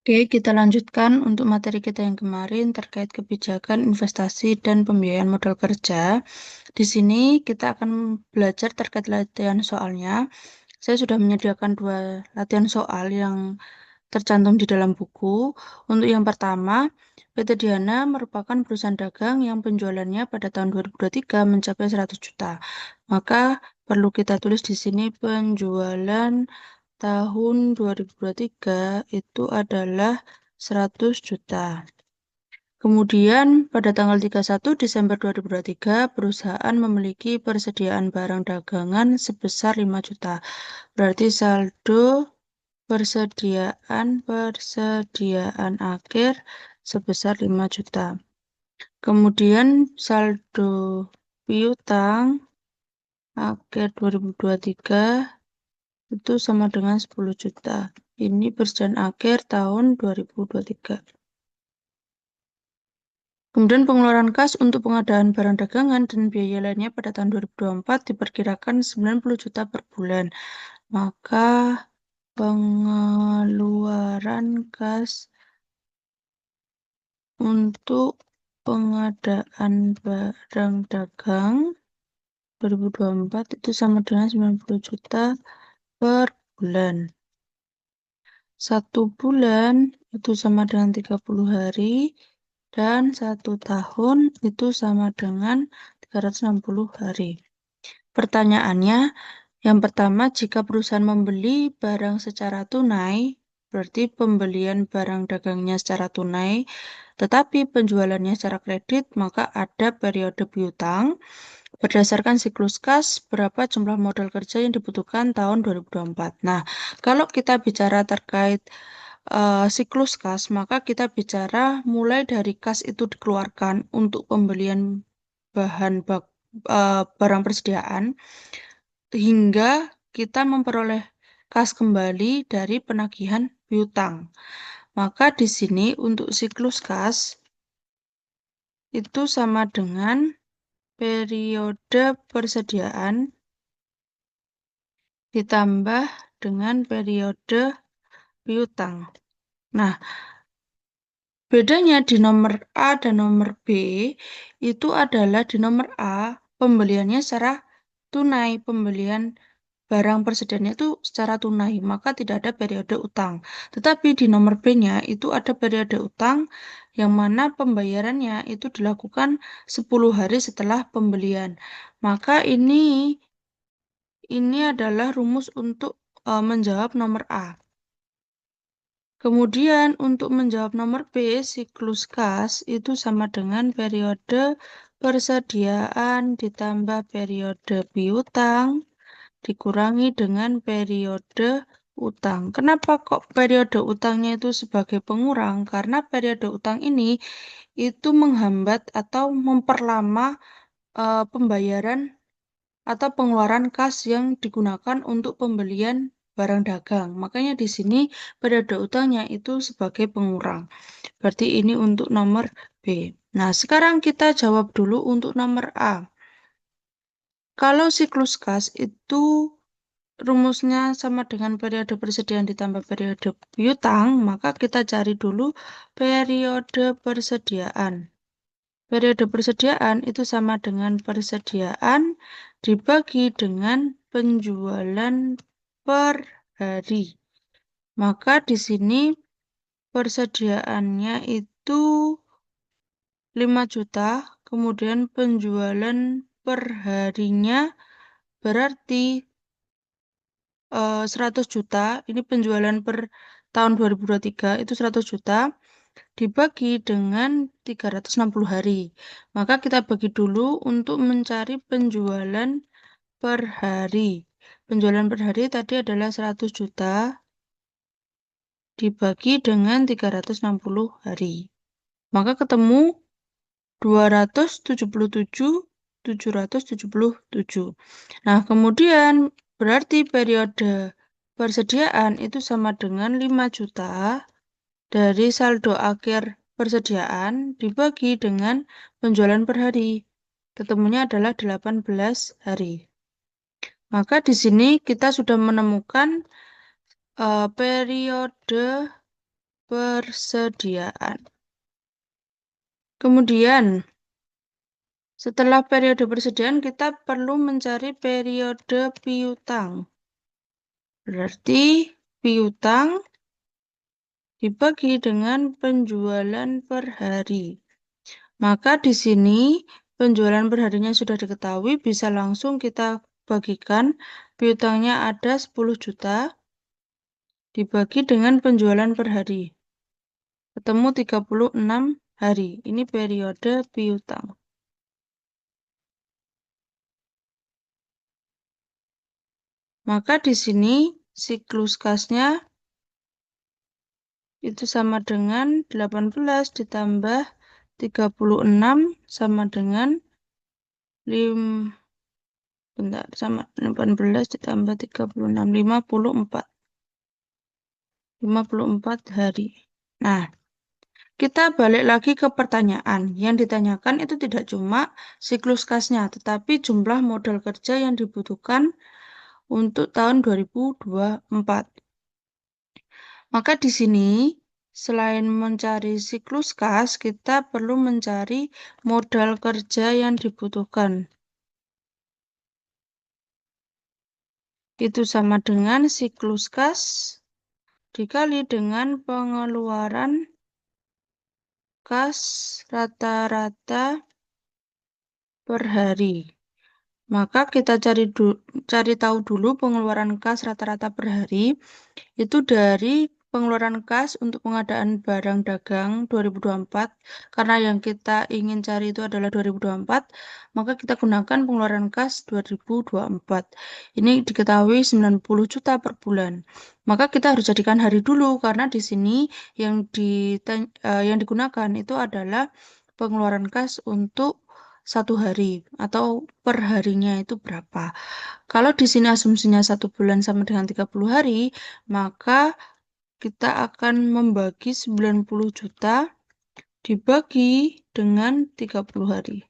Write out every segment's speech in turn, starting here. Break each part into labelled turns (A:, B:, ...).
A: Oke, kita lanjutkan untuk materi kita yang kemarin terkait kebijakan investasi dan pembiayaan modal kerja. Di sini kita akan belajar terkait latihan soalnya. Saya sudah menyediakan 2 latihan soal yang tercantum di dalam buku. Untuk yang pertama, PT Diana merupakan perusahaan dagang yang penjualannya pada tahun 2023 mencapai 100 juta. Maka perlu kita tulis di sini penjualan tahun 2023 itu adalah 100 juta. Kemudian pada tanggal 31 Desember 2023, perusahaan memiliki persediaan barang dagangan sebesar 5 juta. Berarti saldo persediaan akhir sebesar 5 juta. Kemudian saldo piutang akhir 2023 itu sama dengan 10 juta. Ini persediaan akhir tahun 2023. Kemudian pengeluaran kas untuk pengadaan barang dagangan dan biaya lainnya pada tahun 2024 diperkirakan 90 juta per bulan. Maka pengeluaran kas untuk pengadaan barang dagang 2024 itu sama dengan 90 juta per bulan. 1 bulan itu sama dengan 30 hari dan 1 tahun itu sama dengan 360 hari. Pertanyaannya, yang pertama, jika perusahaan membeli barang secara tunai, berarti pembelian barang dagangnya secara tunai, tetapi penjualannya secara kredit, maka ada periode piutang. Berdasarkan siklus kas, berapa jumlah modal kerja yang dibutuhkan tahun 2024. Nah, kalau kita bicara terkait siklus kas, maka kita bicara mulai dari kas itu dikeluarkan untuk pembelian barang persediaan hingga kita memperoleh kas kembali dari penagihan piutang. Maka di sini untuk siklus kas itu sama dengan periode persediaan ditambah dengan periode piutang. Nah, bedanya di nomor A dan nomor B itu adalah di nomor A pembeliannya secara tunai, pembelian barang persediaannya itu secara tunai, maka tidak ada periode utang. Tetapi di nomor B-nya itu ada periode utang yang mana pembayarannya itu dilakukan 10 hari setelah pembelian. Maka ini adalah rumus untuk menjawab nomor A. Kemudian untuk menjawab nomor B, siklus kas itu sama dengan periode persediaan ditambah periode piutang dikurangi dengan periode utang. Kenapa kok periode utangnya itu sebagai pengurang? Karena periode utang ini itu menghambat atau memperlama pembayaran atau pengeluaran kas yang digunakan untuk pembelian barang dagang. Makanya di sini periode utangnya itu sebagai pengurang. Berarti ini untuk nomor B. Nah, sekarang kita jawab dulu untuk nomor A. Kalau siklus kas itu rumusnya sama dengan periode persediaan ditambah periode piutang, maka kita cari dulu periode persediaan. Periode persediaan itu sama dengan persediaan dibagi dengan penjualan per hari. Maka di sini persediaannya itu 5 juta, kemudian penjualan per harinya berarti 100 juta. Ini penjualan per tahun 2023 itu 100 juta dibagi dengan 360 hari. Maka kita bagi dulu untuk mencari penjualan per hari. Penjualan per hari tadi adalah 100 juta dibagi dengan 360 hari. Maka ketemu 277.777. Nah, kemudian berarti periode persediaan itu sama dengan 5 juta dari saldo akhir persediaan dibagi dengan penjualan per hari. Ketemunya adalah 18 hari. Maka di sini kita sudah menemukan periode persediaan. Kemudian, setelah periode persediaan, kita perlu mencari periode piutang. Berarti piutang dibagi dengan penjualan per hari. Maka di sini penjualan per harinya sudah diketahui, bisa langsung kita bagikan. Piutangnya ada 10 juta dibagi dengan penjualan per hari. Ketemu 36 hari. Ini periode piutang. Maka di sini siklus kasnya itu sama dengan 18 ditambah 36 sama dengan 5, bentar, sama 18 ditambah 36, 54 hari. Nah, kita balik lagi ke pertanyaan. Yang ditanyakan itu tidak cuma siklus kasnya, tetapi jumlah modal kerja yang dibutuhkan untuk tahun 2024. Maka di sini, selain mencari siklus kas, kita perlu mencari modal kerja yang dibutuhkan. Itu sama dengan siklus kas dikali dengan pengeluaran kas rata-rata per hari. Maka kita cari tahu dulu pengeluaran kas rata-rata per hari. Itu dari pengeluaran kas untuk pengadaan barang dagang 2024. Karena yang kita ingin cari itu adalah 2024, maka kita gunakan pengeluaran kas 2024. Ini diketahui 90 juta per bulan. Maka kita harus jadikan hari dulu, karena di sini yang digunakan itu adalah pengeluaran kas untuk 1 hari atau per harinya itu berapa. Kalau di sini asumsinya 1 bulan sama dengan 30 hari, maka kita akan membagi 90 juta dibagi dengan 30 hari.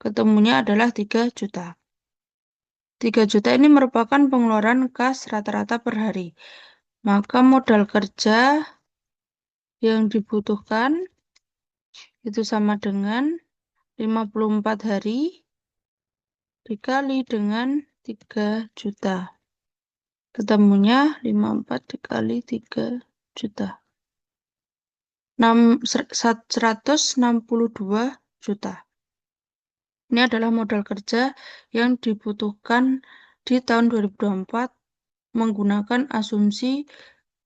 A: Ketemunya adalah 3 juta. 3 juta ini merupakan pengeluaran kas rata-rata per hari. Maka modal kerja yang dibutuhkan itu sama dengan 54 hari dikali dengan 3 juta. Ketemunya 54 dikali 3 juta. 162 juta. Ini adalah modal kerja yang dibutuhkan di tahun 2024 menggunakan asumsi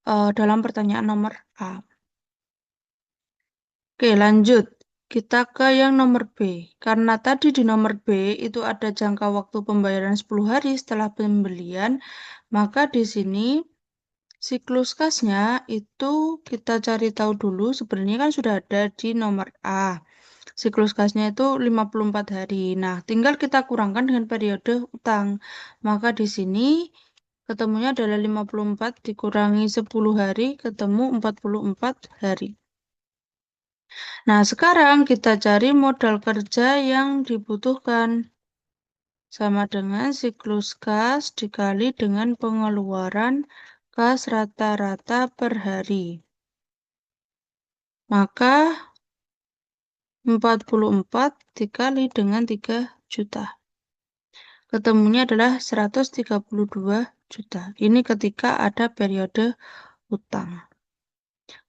A: dalam pertanyaan nomor A. Oke, lanjut. Kita ke yang nomor B. Karena tadi di nomor B itu ada jangka waktu pembayaran 10 hari setelah pembelian, maka di sini siklus kasnya itu kita cari tahu dulu, sebenarnya kan sudah ada di nomor A. Siklus kasnya itu 54 hari. Nah, tinggal kita kurangkan dengan periode utang. Maka di sini ketemunya adalah 54 dikurangi 10 hari, ketemu 44 hari. Nah, sekarang kita cari modal kerja yang dibutuhkan. Sama dengan siklus kas dikali dengan pengeluaran kas rata-rata per hari. Maka 44 dikali dengan 3 juta. Ketemunya adalah 132 juta. Ini ketika ada periode utang.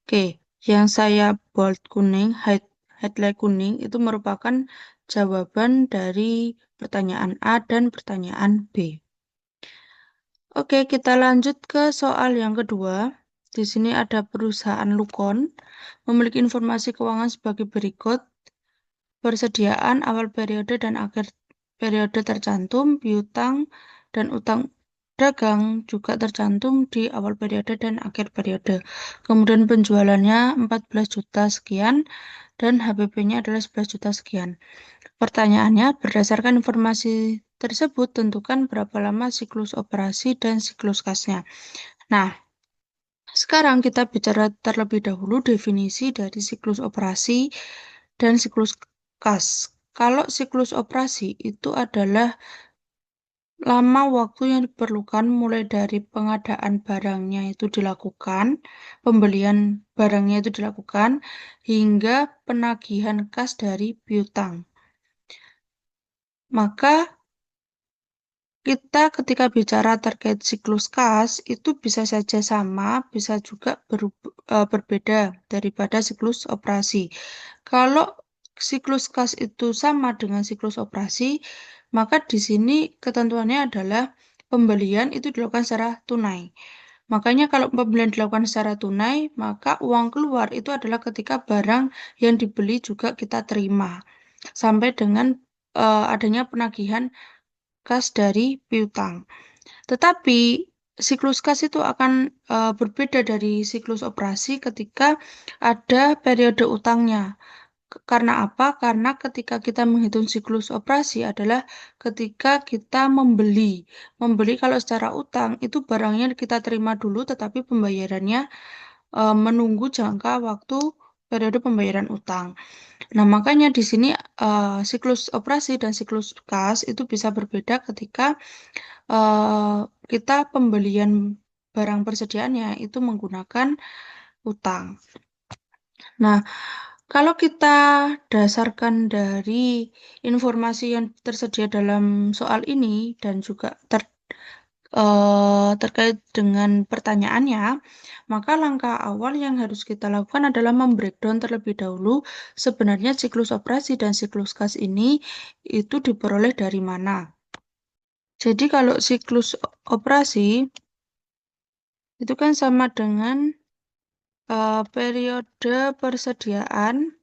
A: Oke, yang saya bold kuning, highlight kuning itu merupakan jawaban dari pertanyaan A dan pertanyaan B. Oke, kita lanjut ke soal yang kedua. Di sini ada perusahaan Lukon memiliki informasi keuangan sebagai berikut. Persediaan awal periode dan akhir periode tercantum, piutang dan utang dagang juga tercantum di awal periode dan akhir periode. Kemudian penjualannya 14 juta sekian dan HPP-nya adalah 11 juta sekian. Pertanyaannya, berdasarkan informasi tersebut, tentukan berapa lama siklus operasi dan siklus kasnya. Nah, sekarang kita bicara terlebih dahulu definisi dari siklus operasi dan siklus kas. Kalau siklus operasi itu adalah lama waktu yang diperlukan mulai dari pengadaan barangnya itu dilakukan, pembelian barangnya itu dilakukan, hingga penagihan kas dari piutang. Maka kita ketika bicara terkait siklus kas itu bisa saja sama, bisa juga berbeda daripada siklus operasi. Kalau siklus kas itu sama dengan siklus operasi, maka di sini ketentuannya adalah pembelian itu dilakukan secara tunai. Makanya kalau pembelian dilakukan secara tunai, maka uang keluar itu adalah ketika barang yang dibeli juga kita terima. Sampai dengan adanya penagihan kas dari piutang. Tetapi siklus kas itu akan berbeda dari siklus operasi ketika ada periode utangnya. Karena apa? Karena ketika kita menghitung siklus operasi adalah ketika kita membeli. Membeli kalau secara utang itu barangnya kita terima dulu tetapi pembayarannya menunggu jangka waktu periode pembayaran utang. Nah, makanya di sini siklus operasi dan siklus kas itu bisa berbeda ketika eh, kita pembelian barang persediaannya itu menggunakan utang. Nah, kalau kita dasarkan dari informasi yang tersedia dalam soal ini dan juga terkait dengan pertanyaannya, maka langkah awal yang harus kita lakukan adalah membreakdown terlebih dahulu sebenarnya siklus operasi dan siklus kas ini itu diperoleh dari mana. Jadi kalau siklus operasi itu kan sama dengan periode persediaan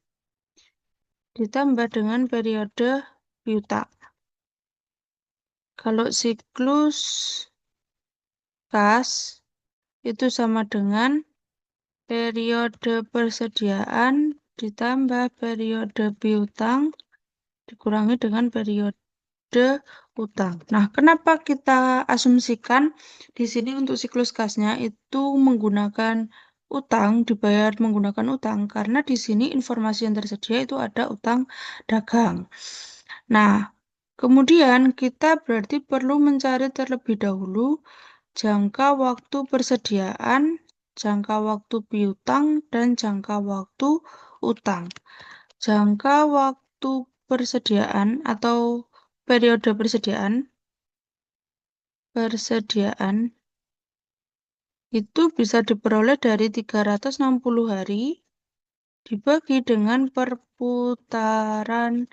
A: ditambah dengan periode piutang. Kalau siklus kas itu sama dengan periode persediaan ditambah periode piutang dikurangi dengan periode utang. Nah, kenapa kita asumsikan di sini untuk siklus kasnya itu menggunakan utang, dibayar menggunakan utang, karena di sini informasi yang tersedia itu ada utang dagang. Nah, kemudian kita berarti perlu mencari terlebih dahulu jangka waktu persediaan, jangka waktu piutang, dan jangka waktu utang. Jangka waktu persediaan atau periode persediaan itu bisa diperoleh dari 360 hari dibagi dengan perputaran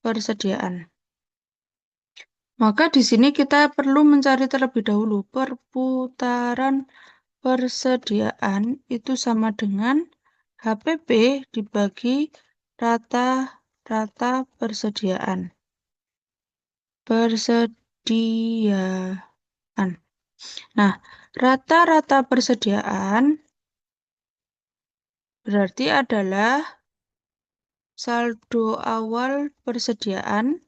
A: persediaan. Maka di sini kita perlu mencari terlebih dahulu perputaran persediaan itu sama dengan HPP dibagi rata-rata persediaan. Nah, rata-rata persediaan berarti adalah saldo awal persediaan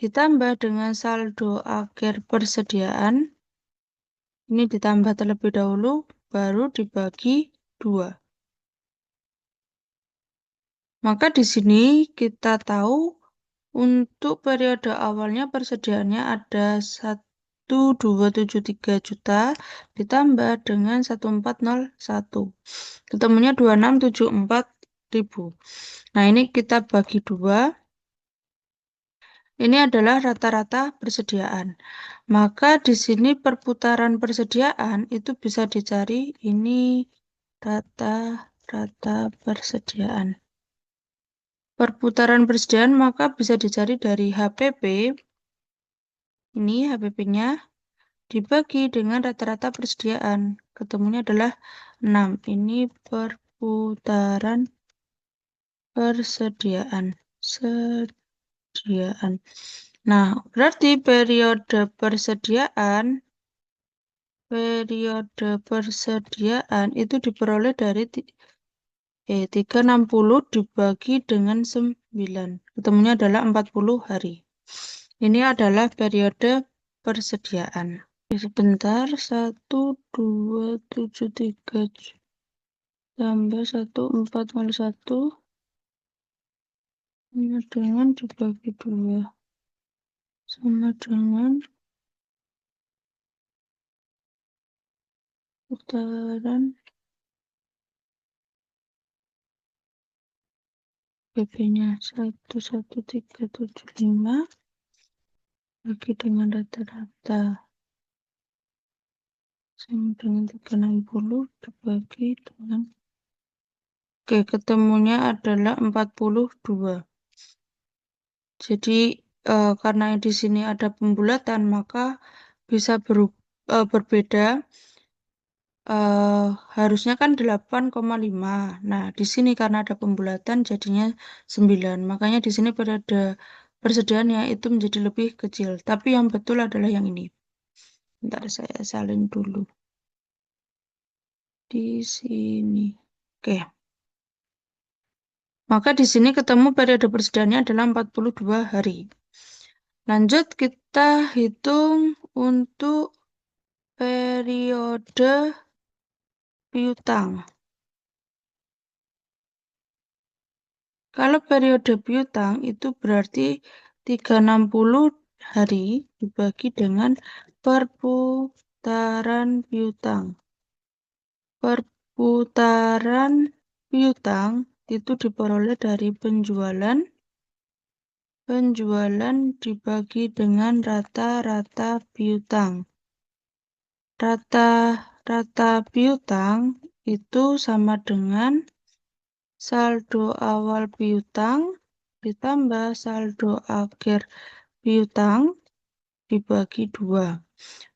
A: ditambah dengan saldo akhir persediaan. Ini ditambah terlebih dahulu, baru dibagi 2. Maka di sini kita tahu untuk periode awalnya persediaannya ada 1.273 juta ditambah dengan 1.401. Ketemunya 2.674 ribu. Nah, ini kita bagi 2. Ini adalah rata-rata persediaan. Maka di sini perputaran persediaan itu bisa dicari ini rata-rata persediaan. Perputaran persediaan maka bisa dicari dari HPP. Ini HPP-nya dibagi dengan rata-rata persediaan. Ketemunya adalah 6. Ini perputaran persediaan. Nah, berarti periode persediaan itu diperoleh dari 360 dibagi dengan 9. Ketemunya adalah 40 hari. Ini adalah periode persediaan. Sebentar, 1.273 tambah 1.401 sama dengan dibagi 2 sama dengan perputaran PP-nya 11375 bagi dengan rata-rata sama dengan 360 dibagi dengan ketemunya adalah 42. Jadi karena di sini ada pembulatan maka bisa berbeda. Harusnya kan 8,5. Nah, di sini karena ada pembulatan jadinya 9. Makanya di sini periode persediaannya itu menjadi lebih kecil. Tapi yang betul adalah yang ini. Bentar saya salin dulu. Di sini. Oke. Maka di sini ketemu periode persediaannya adalah 42 hari. Lanjut kita hitung untuk periode piutang. Kalau periode piutang itu berarti 360 hari dibagi dengan perputaran piutang. Perputaran piutang itu diperoleh dari penjualan dibagi dengan rata-rata piutang. Rata-rata piutang itu sama dengan saldo awal piutang ditambah saldo akhir piutang dibagi 2.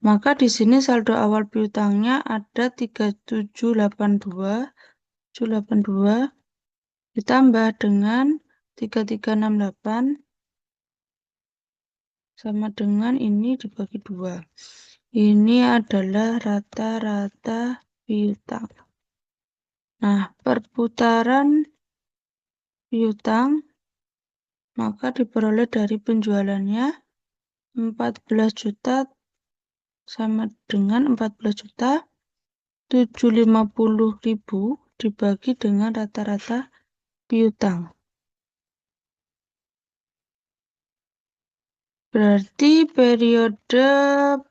A: Maka di sini saldo awal piutangnya ada 3782 ditambah dengan 3368 sama dengan ini dibagi 2. Ini adalah rata-rata piutang. Nah, perputaran piutang maka diperoleh dari penjualannya 14 juta sama dengan 14.750.000 dibagi dengan rata-rata piutang. Berarti periode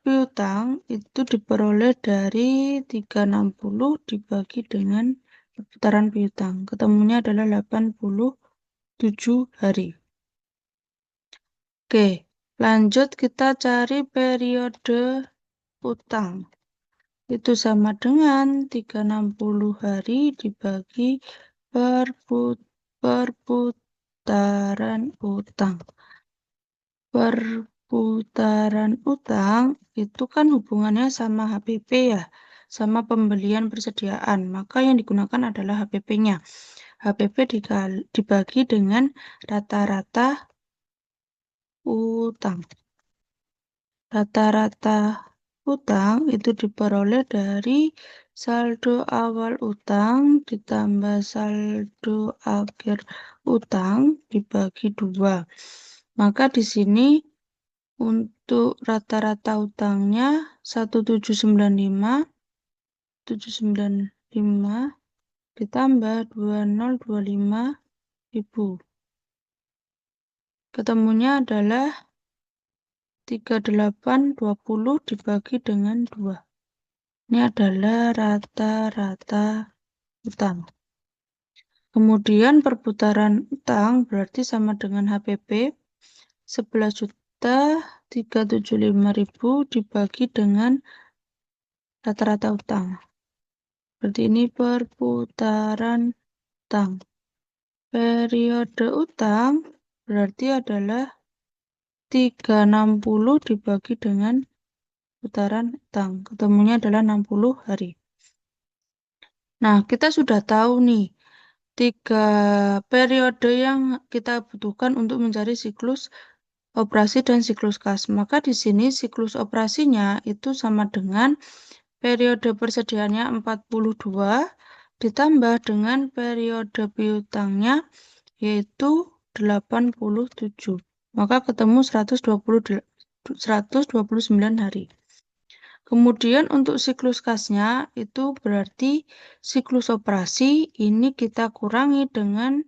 A: piutang itu diperoleh dari 360 dibagi dengan perputaran piutang. Ketemunya adalah 87 hari. Oke, lanjut kita cari periode utang. Itu sama dengan 360 hari dibagi perputaran utang. Perputaran utang itu kan hubungannya sama HPP ya, sama pembelian persediaan. Maka yang digunakan adalah HPP-nya. HPP dibagi dengan rata-rata utang. Rata-rata utang itu diperoleh dari saldo awal utang ditambah saldo akhir utang dibagi 2. Maka di sini untuk rata-rata utangnya 1795 ditambah 2025.000. Ketemunya adalah 3820 dibagi dengan 2. Ini adalah rata-rata utang. Kemudian perputaran utang berarti sama dengan HPP 11.375.000 dibagi dengan rata-rata utang. Berarti ini perputaran utang. Periode utang berarti adalah 360 dibagi dengan putaran utang. Ketemunya adalah 60 hari. Nah, kita sudah tahu nih 3 periode yang kita butuhkan untuk mencari siklus operasi dan siklus kas. Maka di sini siklus operasinya itu sama dengan periode persediaannya 42 ditambah dengan periode piutangnya yaitu 87. Maka ketemu 129 hari. Kemudian untuk siklus kasnya itu berarti siklus operasi ini kita kurangi dengan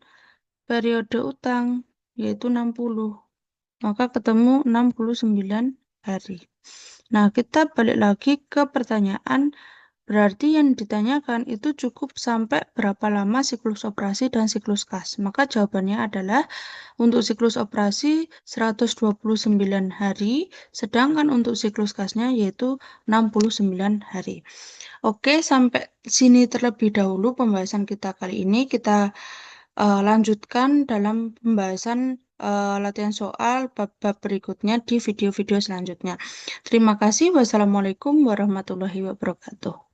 A: periode utang yaitu 60. Maka ketemu 69 hari. Nah, kita balik lagi ke pertanyaan Berarti yang ditanyakan itu cukup sampai berapa lama siklus operasi dan siklus kas. Maka jawabannya adalah untuk siklus operasi 129 hari, sedangkan untuk siklus kasnya yaitu 69 hari. Oke, sampai sini terlebih dahulu pembahasan kita kali ini. Kita lanjutkan dalam pembahasan latihan soal bab-bab berikutnya di video-video selanjutnya. Terima kasih. Wassalamualaikum warahmatullahi wabarakatuh.